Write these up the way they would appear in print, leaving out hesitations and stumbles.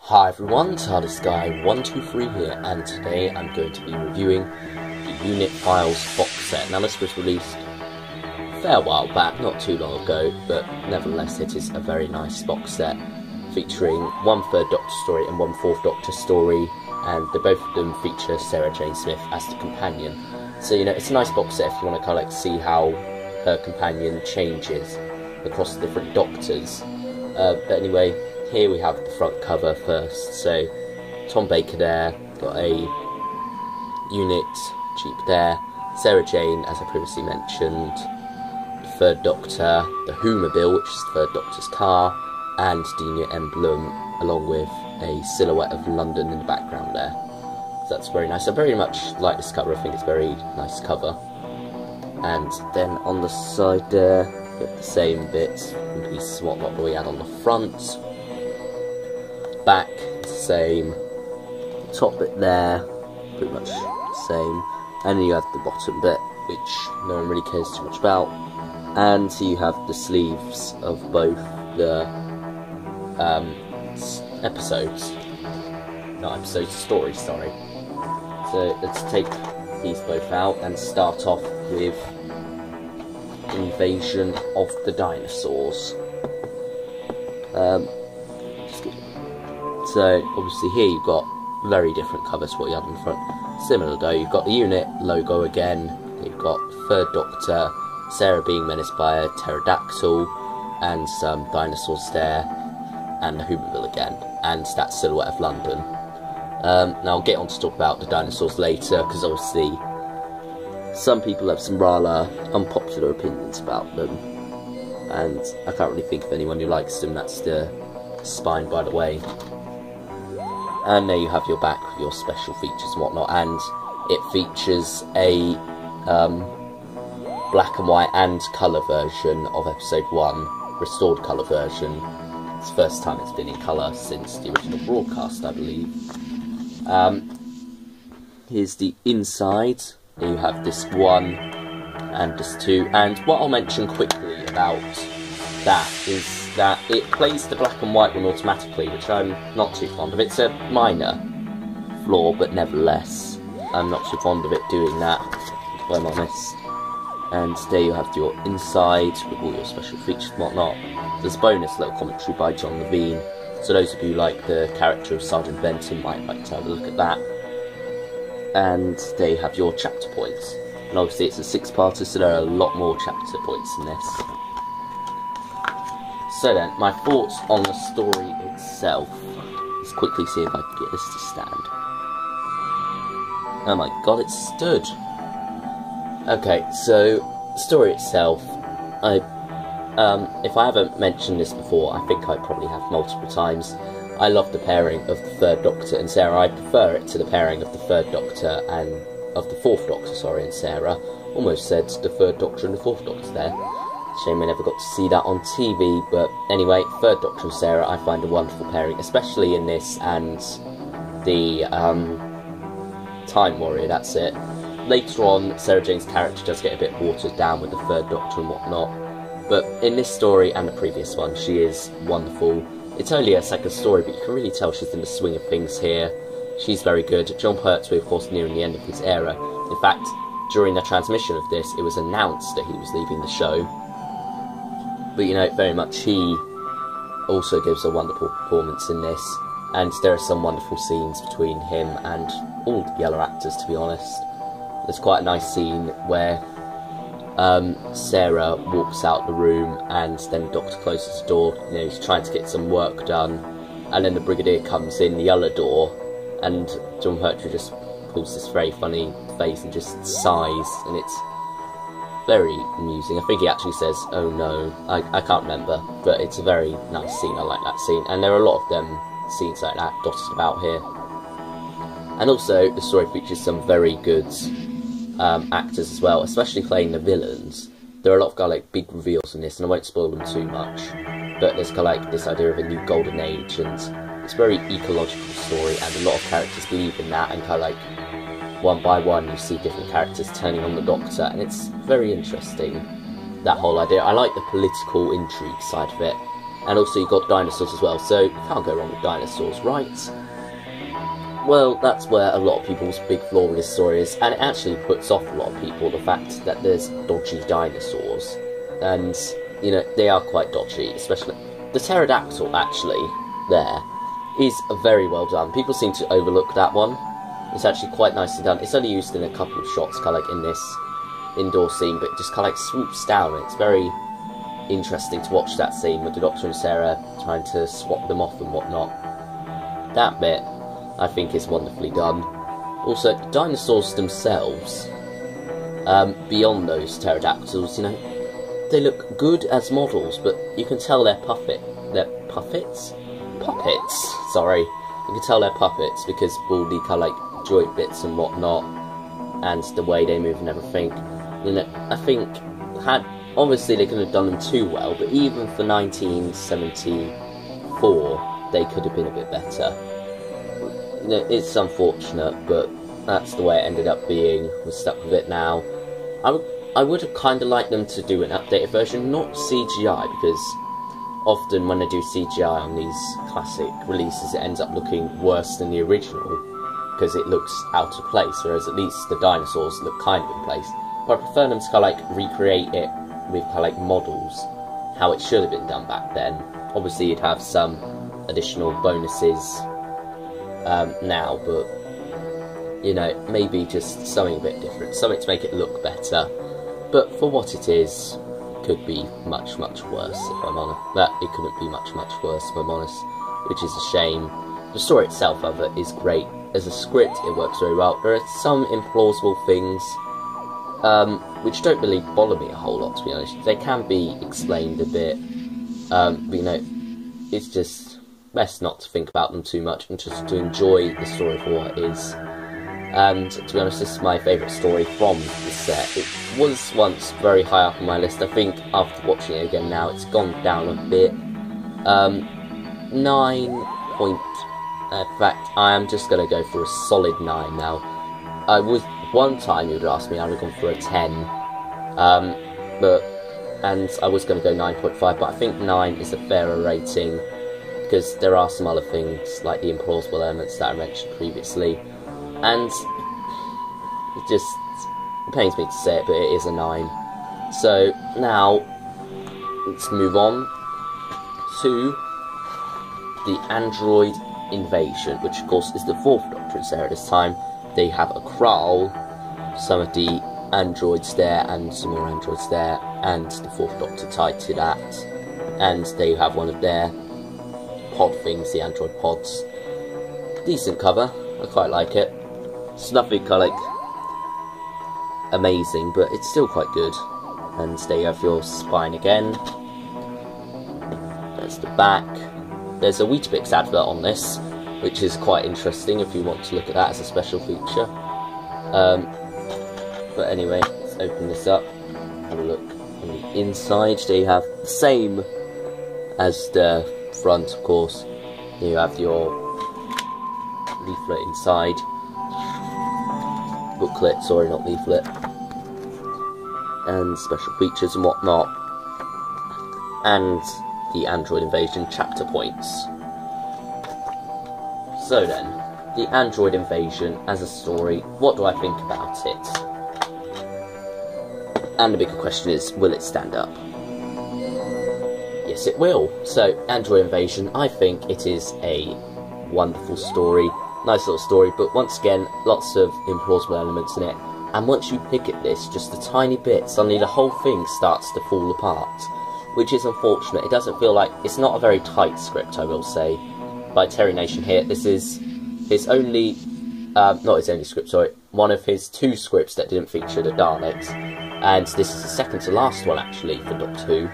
Hi everyone, TARDIS Guy 123 here, and today I'm going to be reviewing the Unit Files box set. Now this was released a fair while back, not too long ago, but nevertheless it is a very nice box set, featuring one Third Doctor story and one Fourth Doctor story, and both of them feature Sarah Jane Smith as the companion. So, you know, it's a nice box set if you want to kind of like see how her companion changes across the different Doctors. But anyway, here we have the front cover first. So Tom Baker there, got a unit Jeep there, Sarah Jane, as I previously mentioned, the Third Doctor, the Whomobile, which is the Third Doctor's car, and the unit emblem, along with a silhouette of London in the background there. So that's very nice. I very much like this cover. I think it's a very nice cover. And then on the side there, we have the same bits and pieces and whatnot that we had on the front. Back, same. The top bit there, pretty much the same. And then you have the bottom bit, which no one really cares too much about. And you have the sleeves of both the episodes. Not episodes, stories, sorry. So let's take these both out and start off with Invasion of the Dinosaurs. So obviously here you've got very different covers to what you had in the front. Similar though, you've got the unit logo again, you've got Third Doctor, Sarah being menaced by a pterodactyl, and some dinosaurs there, and the Whomobile again, and that silhouette of London. Now I'll get on to talk about the dinosaurs later, because obviously some people have some rather unpopular opinions about them, and I can't really think of anyone who likes them. That's the spine, by the way. And there you have your back with your special features and whatnot, and it features a black and white and colour version of episode 1, restored colour version. It's the first time it's been in colour since the original broadcast, I believe. Here's the inside. There you have this 1 and this 2, and what I'll mention quickly about that is that it plays the black and white one automatically, which I'm not too fond of. It's a minor flaw, but nevertheless, I'm not too fond of it doing that, if I'm honest. And there you have your inside, with all your special features and whatnot. There's a bonus little commentary by John Levine, so those of you who like the character of Sergeant Benton might like to have a look at that. And there you have your chapter points. And obviously it's a 6-parter, so there are a lot more chapter points in this. So then, my thoughts on the story itself. Let's quickly see if I can get this to stand. Oh my god, it stood! Okay, so, the story itself, if I haven't mentioned this before, I think I probably have multiple times. I love the pairing of the Third Doctor and Sarah. I prefer it to the pairing of the Third Doctor and of the Fourth Doctor, sorry, and Sarah. Almost said the Third Doctor and the Fourth Doctor there. Shame I never got to see that on TV, but anyway, Third Doctor and Sarah I find a wonderful pairing, especially in this and the Time Warrior, that's it. Later on, Sarah Jane's character does get a bit watered down with the Third Doctor and whatnot, but in this story and the previous one, she is wonderful. It's only a second story, but you can really tell she's in the swing of things here. She's very good. John Pertwee, of course, nearing the end of his era. In fact, during the transmission of this, it was announced that he was leaving the show. But, you know, very much he also gives a wonderful performance in this, and there are some wonderful scenes between him and all the other actors, to be honest. There's quite a nice scene where Sarah walks out the room, and then the Doctor closes the door. You know, he's trying to get some work done, and then the Brigadier comes in the other door, and John Pertwee just pulls this very funny face and just sighs, and it's very amusing. I think he actually says, "Oh no," I can't remember, but it's a very nice scene. I like that scene, and there are a lot of them scenes like that dotted about here. And also, the story features some very good actors as well, especially playing the villains. There are a lot of like big reveals in this, and I won't spoil them too much. But there's kind of like this idea of a new golden age, and it's a very ecological story, and a lot of characters believe in that, and kind of like one by one you see different characters turning on the Doctor, and it's very interesting, that whole idea. I like the political intrigue side of it, And also you've got dinosaurs as well, so you can't go wrong with dinosaurs, right? Well, that's where a lot of people's big flaw with this story is, and it actually puts off a lot of people, the fact that there's dodgy dinosaurs. And, you know, they are quite dodgy, especially... The pterodactyl, actually, there, is very well done. People seem to overlook that one. It's actually quite nicely done. It's only used in a couple of shots, kind of like in this indoor scene, but it just kind of like swoops down. It's very interesting to watch that scene with the Doctor and Sarah trying to swap them off and whatnot. That bit, I think, is wonderfully done. Also, dinosaurs themselves, beyond those pterodactyls, you know, they look good as models, but you can tell they're puppets? Puppets, sorry. You can tell they're puppets because of all the kind of like joint bits and whatnot, and the way they move and everything. You know, I think obviously they couldn't have done them too well, but even for 1974, they could have been a bit better. You know, it's unfortunate, but that's the way it ended up being. We're stuck with it now. I would have kind of liked them to do an updated version, not CGI, because often when they do CGI on these classic releases, it ends up looking worse than the original, because it looks out of place, whereas at least the dinosaurs look kind of in place. But I prefer them to kind of like recreate it with kind of like models, how it should have been done back then. Obviously you'd have some additional bonuses now, but, you know, maybe just something a bit different, something to make it look better. But for what it is, could be much, much worse, if I'm honest. It couldn't be much, much worse, if I'm honest, which is a shame. The story itself, however, is great. As a script, it works very well. There are some implausible things, which don't really bother me a whole lot, to be honest. They can be explained a bit, but, you know, it's just best not to think about them too much, and just to enjoy the story for what it is. And to be honest, this is my favourite story from the set. It was once very high up on my list. I think after watching it again now, it's gone down a bit. 9 point... in fact, I am just going to go for a solid 9 now. One time you would ask me, I would have gone for a 10. And I was going to go 9.5, but I think 9 is a fairer rating, because there are some other things, like the implausible elements that I mentioned previously. And it pains me to say it, but it is a 9. So now, let's move on to the android invasion, which of course is the 4th Doctor and Sarah this time. They have a Kral, some of the androids there, and some more androids there, and the 4th Doctor tied to that. And they have one of their pod things, the android pods. Decent cover, I quite like it. It's nothing kind of like amazing, but it's still quite good. And there you have your spine again. There's the back. There's a Weetabix advert on this, which is quite interesting if you want to look at that as a special feature. But anyway, let's open this up. Have a look on the inside. There you have the same as the front, of course. There you have your leaflet inside. Booklet, sorry, not leaflet. And special features and whatnot. And the Android Invasion chapter points. So then, the Android Invasion as a story, what do I think about it? And the bigger question is, will it stand up? Yes, it will. So, Android Invasion, I think it is a wonderful story. Nice little story, but once again, lots of implausible elements in it. And once you pick at this, just a tiny bit, suddenly the whole thing starts to fall apart. Which is unfortunate. It doesn't feel like... It's not a very tight script, I will say, by Terry Nation here. This is his only... not his only script, sorry. One of his 2 scripts that didn't feature the Daleks. And this is the second to last one, actually, for Doctor Who.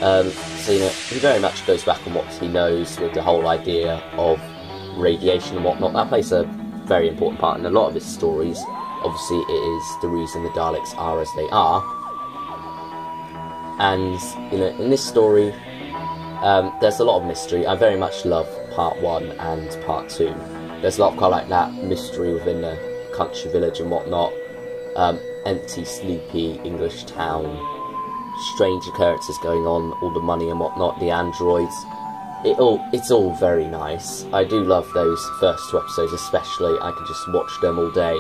So, you know, he very much goes back on what he knows with the whole idea of radiation and whatnot. That plays a very important part in a lot of his stories. Obviously, it is the reason the Daleks are as they are. And, you know, in this story, there's a lot of mystery. I very much love part 1 and part 2. There's a lot of kind of like that mystery within the country village and whatnot. Empty, sleepy English town. strange occurrences going on, all the money and whatnot, the androids. It's all very nice. I do love those first 2 episodes especially. I could just watch them all day.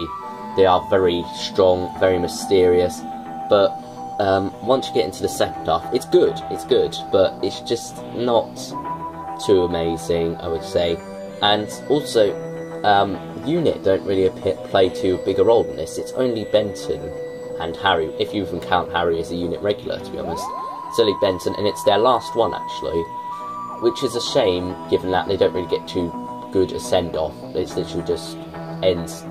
They are very strong, very mysterious, but once you get into the second half, it's good, but it's just not too amazing, I would say. And also, Unit don't really play too big a role in this. It's only Benton and Harry, if you even count Harry as a Unit regular, to be honest. It's only Benton, and it's their last one, actually, which is a shame, given that they don't really get too good a send-off. It's literally just ends,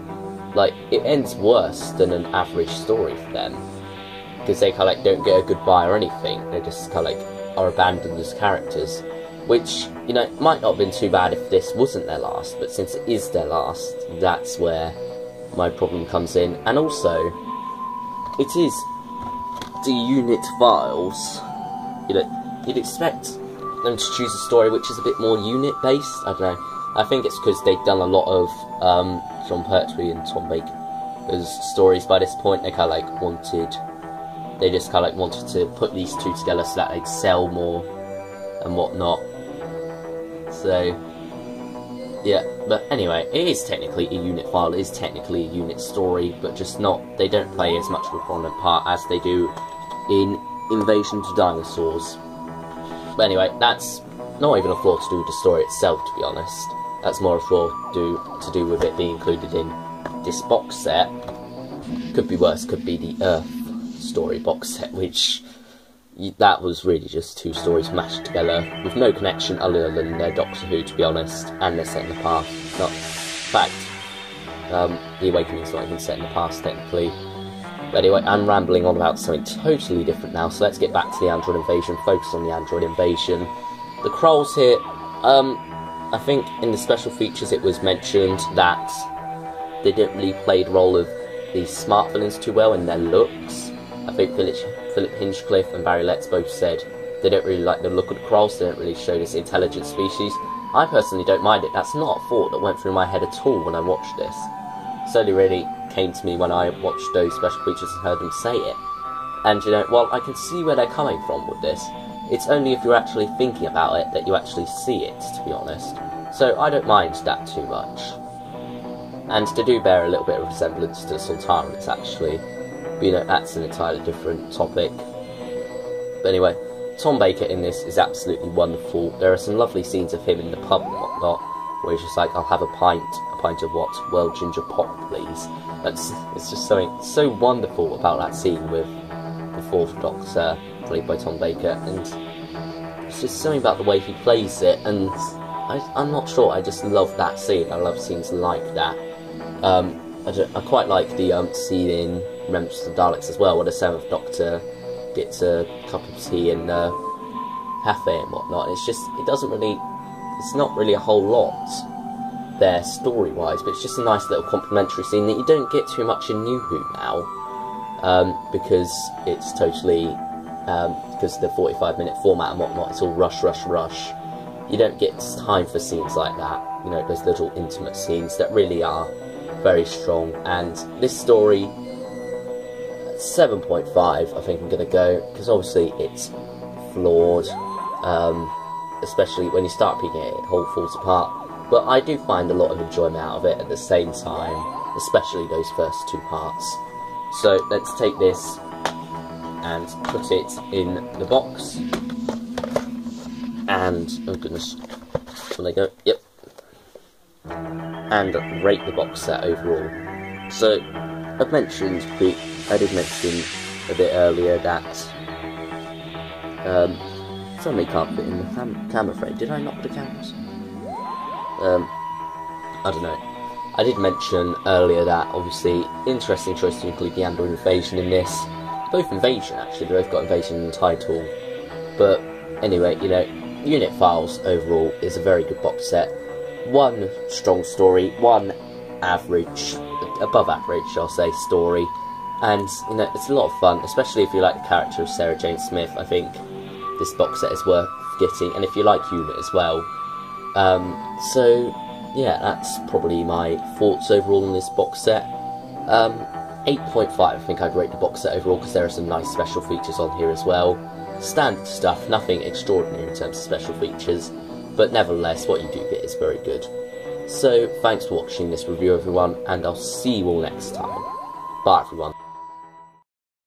like, it ends worse than an average story for them, because they kind of like don't get a goodbye or anything. They just kind of like are abandoned as characters, which, you know, might not have been too bad if this wasn't their last, but since it is their last, that's where my problem comes in. And also, it is the Unit Files. You know, you'd expect them to choose a story which is a bit more Unit based. I don't know. I think it's because they've done a lot of John Pertwee and Tom Baker's stories by this point. They kind of like wanted to put these two together so that they'd sell more and whatnot. So yeah, but anyway, it is technically a Unit file, it is technically a Unit story, but just not, they don't play as much of a prominent part as they do in Invasion to Dinosaurs. But anyway, that's not even a flaw to do with the story itself, to be honest. That's more a flaw to do with it being included in this box set. Could be worse, could be the Earth story box set, which that was really just 2 stories mashed together with no connection other than their Doctor Who, to be honest, and they're set in the past. Not, in fact, The Awakening's not even set in the past technically. But anyway, I'm rambling on about something totally different now, so let's get back to the Android invasion, focus on the Android invasion. The Krolls here, I think in the special features it was mentioned that they didn't really play the role of the smart villains too well in their looks. I think Philip Hinchcliffe and Barry Letts both said they don't really like the look of the Krolls, they don't really show this intelligent species. I personally don't mind it, that's not a thought that went through my head at all when I watched this. It only really came to me when I watched those special features and heard them say it. And you know, well, I can see where they're coming from with this. It's only if you're actually thinking about it that you actually see it, to be honest. So I don't mind that too much. And they do bear a little bit of resemblance to Sultanans, actually. But, you know, that's an entirely different topic. But anyway, Tom Baker in this is absolutely wonderful. There are some lovely scenes of him in the pub and whatnot, where he's just like, I'll have a pint of what? Well, ginger pop, please. It's just something so wonderful about that scene with the 4th Doctor, played by Tom Baker, and it's just something about the way he plays it, and I'm not sure, I just love that scene. I love scenes like that. I quite like the scene in Remembrance of the Daleks as well, where the 7th Doctor gets a cup of tea in the cafe and whatnot. It's just, it's not really a whole lot there story-wise, but it's just a nice little complimentary scene that you don't get too much in New Who now, because it's totally, because of the 45-minute format and whatnot, it's all rush, rush, rush. You don't get time for scenes like that, you know, those little intimate scenes that really are very strong. And this story, 7.5 I think I'm going to go, because obviously it's flawed, especially when you start picking it, it all falls apart. But I do find a lot of enjoyment out of it at the same time, especially those first 2 parts. So let's take this and put it in the box. And, oh goodness, will they go? Yep. And rate the box set overall. So, I did mention a bit earlier that somebody can't fit in the camera frame. Did I knock the cameras? I don't know. I did mention earlier that, obviously, interesting choice to include the Android invasion in this. Both invasion, actually, they both got invasion in the title. But, anyway, you know, Unit Files, overall, is a very good box set. 1 strong story, 1 average, above average, I'll say, story. And, you know, it's a lot of fun, especially if you like the character of Sarah Jane Smith. I think this box set is worth getting, and if you like Unit as well. So, yeah, that's probably my thoughts overall on this box set. 8.5, I think I'd rate the box set overall, because there are some nice special features on here as well. Standard stuff, nothing extraordinary in terms of special features, but nevertheless what you do get is very good. So thanks for watching this review everyone, and I'll see you all next time. Bye everyone.